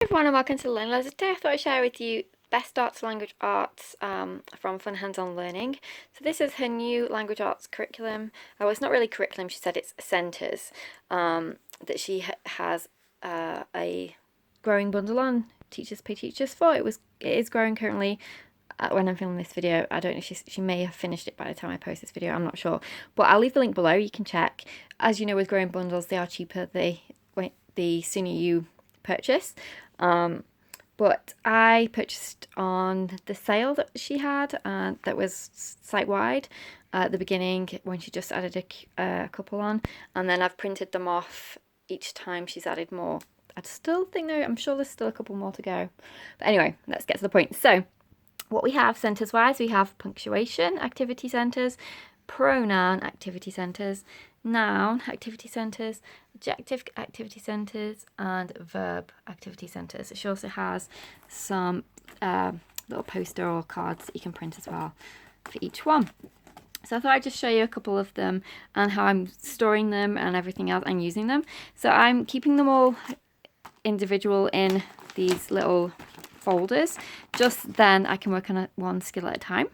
Hey everyone and welcome to the Learning Ladder. Today I thought I'd share with you best starts language arts from Fun Hands-On Learning. So this is her new language arts curriculum. Oh, it's not really curriculum, she said it's centres that she has a growing bundle on Teachers Pay Teachers for. It is growing currently when I'm filming this video. I don't know if she may have finished it by the time I post this video, I'm not sure. But I'll leave the link below, you can check. As you know, with growing bundles, they are cheaper the sooner you purchase. But I purchased on the sale that she had that was site-wide at the beginning when she just added a couple on, and then I've printed them off each time she's added more. I still think though, I'm sure there's still a couple more to go. But anyway, let's get to the point. So what we have centres wise, we have punctuation activity centres, pronoun activity centres, noun activity centres, adjective activity centres, and verb activity centres. She also has some little poster or cards that you can print as well for each one. So I thought I'd just show you a couple of them and how I'm storing them and everything else and using them. So I'm keeping them all individual in these little folders, just then I can work on one skill at a time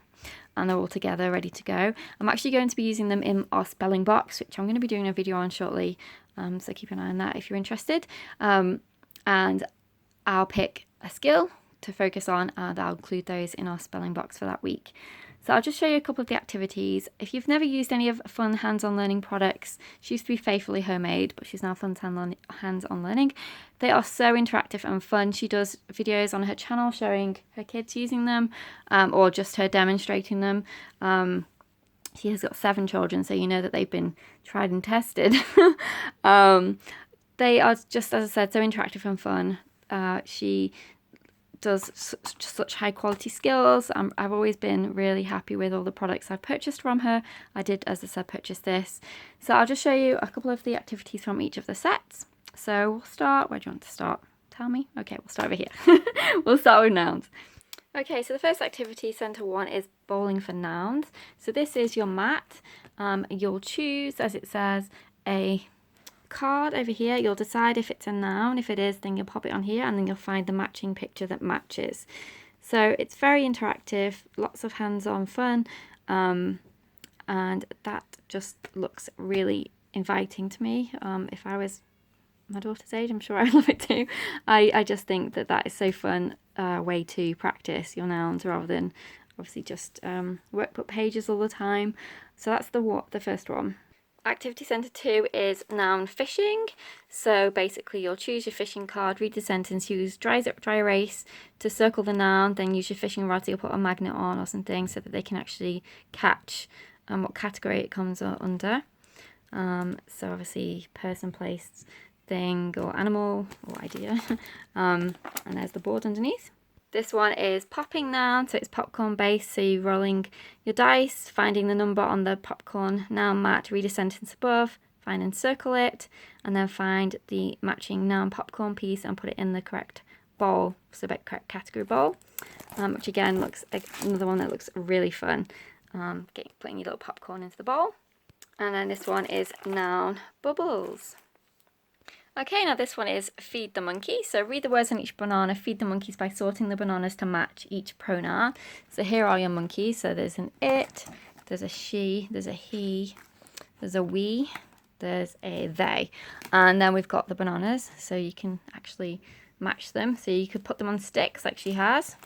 and they're all together ready to go. I'm actually going to be using them in our spelling box, which I'm going to be doing a video on shortly, so keep an eye on that if you're interested. And I'll pick a skill to focus on and I'll include those in our spelling box for that week. So I'll just show you a couple of the activities. If you've never used any of Fun Hands-On Learning products, she used to be Faithfully Homemade, but she's now Fun Hands-On Learning. They are so interactive and fun. She does videos on her channel showing her kids using them, or just her demonstrating them. She has got 7 children, so you know that they've been tried and tested. They are just, as I said, so interactive and fun. She does such high quality skills. I've always been really happy with all the products I've purchased from her. I did, as I said, purchase this. So I'll just show you a couple of the activities from each of the sets. So we'll start, where do you want to start? Tell me? Okay, we'll start over here. We'll start with nouns. Okay, so the first activity, centre 1, is bowling for nouns. So this is your mat. You'll choose, as it says, a card over here. You'll decide if it's a noun. If it is, then you'll pop it on here and then you'll find the matching picture that matches. So it's very interactive, lots of hands-on fun, and that just looks really inviting to me. If I was my daughter's age, I'm sure I'd love it too. I just think that that is so fun way to practice your nouns rather than obviously just workbook pages all the time. So that's the first one. Activity Centre 2 is noun fishing. So basically you'll choose your fishing card, read the sentence, use dry erase to circle the noun, then use your fishing rod, so you'll put a magnet on or something so that they can actually catch what category it comes under. So obviously person, place, thing or animal or idea. And there's the board underneath. This one is popping noun, so it's popcorn based, so you're rolling your dice, finding the number on the popcorn noun mat, read a sentence above, find and circle it, and then find the matching noun popcorn piece and put it in the correct bowl, so the correct category bowl, which again looks like another one that looks really fun, putting your little popcorn into the bowl. And then this one is noun bubbles. Okay, now this one is feed the monkey. So read the words on each banana, feed the monkeys by sorting the bananas to match each pronoun. So here are your monkeys. So there's an it, there's a she, there's a he, there's a we, there's a they. And then we've got the bananas, so you can actually match them. So you could put them on sticks like she has.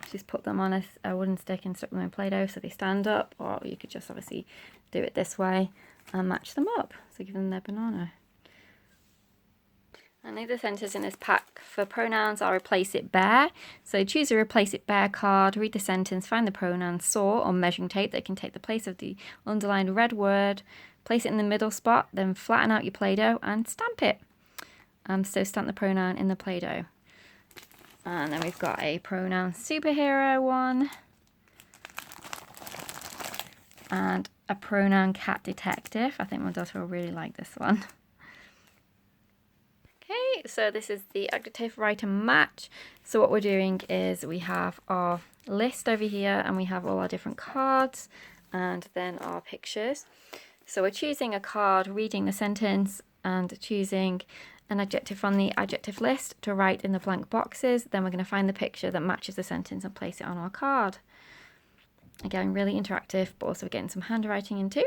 She's put them on a wooden stick and stuck them in Play-Doh so they stand up, or you could just obviously do it this way and match them up. So give them their banana. And the other centres in this pack for pronouns are replace it bare. So choose a replace it bare card, read the sentence, find the pronoun saw on measuring tape that can take the place of the underlined red word, place it in the middle spot, then flatten out your Play-Doh and stamp it. So stamp the pronoun in the Play-Doh. And then we've got a pronoun superhero one. And a pronoun cat detective. I think my daughter will really like this one. Okay, so this is the adjective write and match. So what we're doing is we have our list over here and we have all our different cards and then our pictures. So we're choosing a card, reading the sentence and choosing an adjective from the adjective list to write in the blank boxes. Then we're going to find the picture that matches the sentence and place it on our card. Again, really interactive, but also getting some handwriting in too.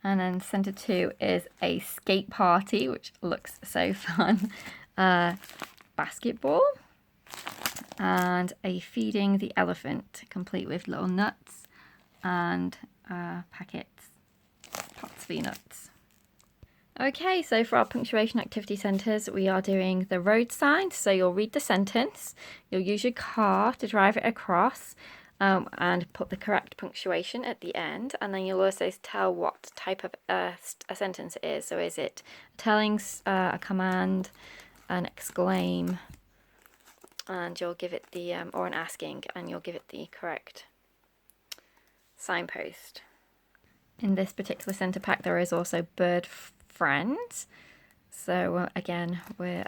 And then center 2 is a skate party, which looks so fun. Basketball. And a feeding the elephant, complete with little nuts and pots for your nuts. Okay, so for our punctuation activity centres, we are doing the road sign. So you'll read the sentence, you'll use your car to drive it across, and put the correct punctuation at the end. And then you'll also tell what type of a sentence it is. So is it telling, a command, an exclaim, and you'll give it the, or an asking, and you'll give it the correct signpost. In this particular centre pack, there is also bird friends. So again, we're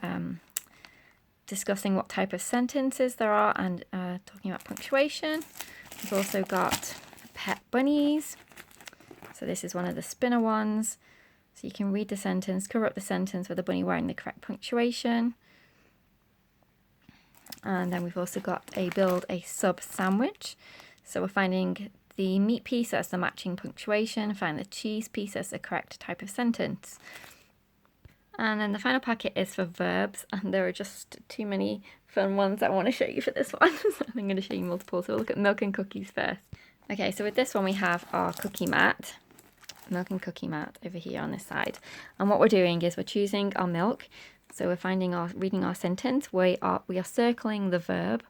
discussing what type of sentences there are and talking about punctuation. We've also got pet bunnies. So this is one of the spinner ones. So you can read the sentence, cover up the sentence with a bunny wearing the correct punctuation. And then we've also got a build a sub sandwich. So we're finding the meat piece as the matching punctuation, find the cheese piece as the correct type of sentence. And then the final packet is for verbs, and there are just too many fun ones I want to show you for this one. So I'm going to show you multiple, so we'll look at milk and cookies first. Okay, so with this one we have our cookie mat, milk and cookie mat over here on this side. And what we're doing is we're choosing our milk. So we're reading our sentence, we are circling the verb.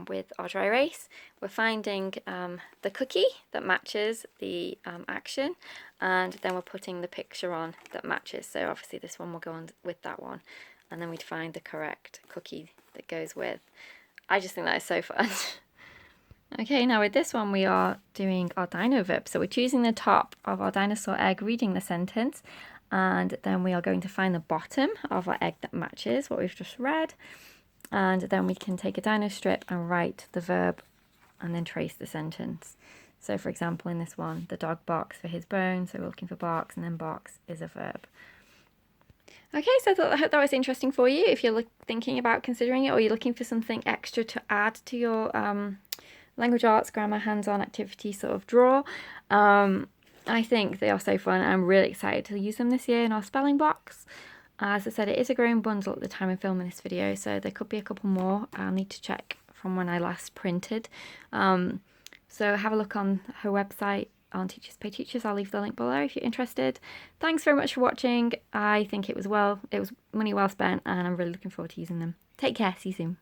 With our dry erase, we're finding the cookie that matches the action, and then we're putting the picture on that matches. So obviously this one will go on with that one, and then we'd find the correct cookie that goes with. I just think that is so fun. Okay, now with this one we are doing our Dino Verb. So we're choosing the top of our dinosaur egg, reading the sentence, and then we are going to find the bottom of our egg that matches what we've just read. And then we can take a dino strip and write the verb and then trace the sentence. So for example, in this one, the dog barks for his bone. So we're looking for barks, and then barks is a verb. Okay, so I hope that was interesting for you. If you're thinking about considering it, or you're looking for something extra to add to your language arts, grammar, hands-on activity sort of draw, I think they are so fun. I'm really excited to use them this year in our spelling box. As I said, it is a growing bundle at the time of filming this video, so there could be a couple more. I'll need to check from when I last printed. So have a look on her website on Teachers Pay Teachers. I'll leave the link below if you're interested. Thanks very much for watching. I think it was money well spent, and I'm really looking forward to using them. Take care. See you soon.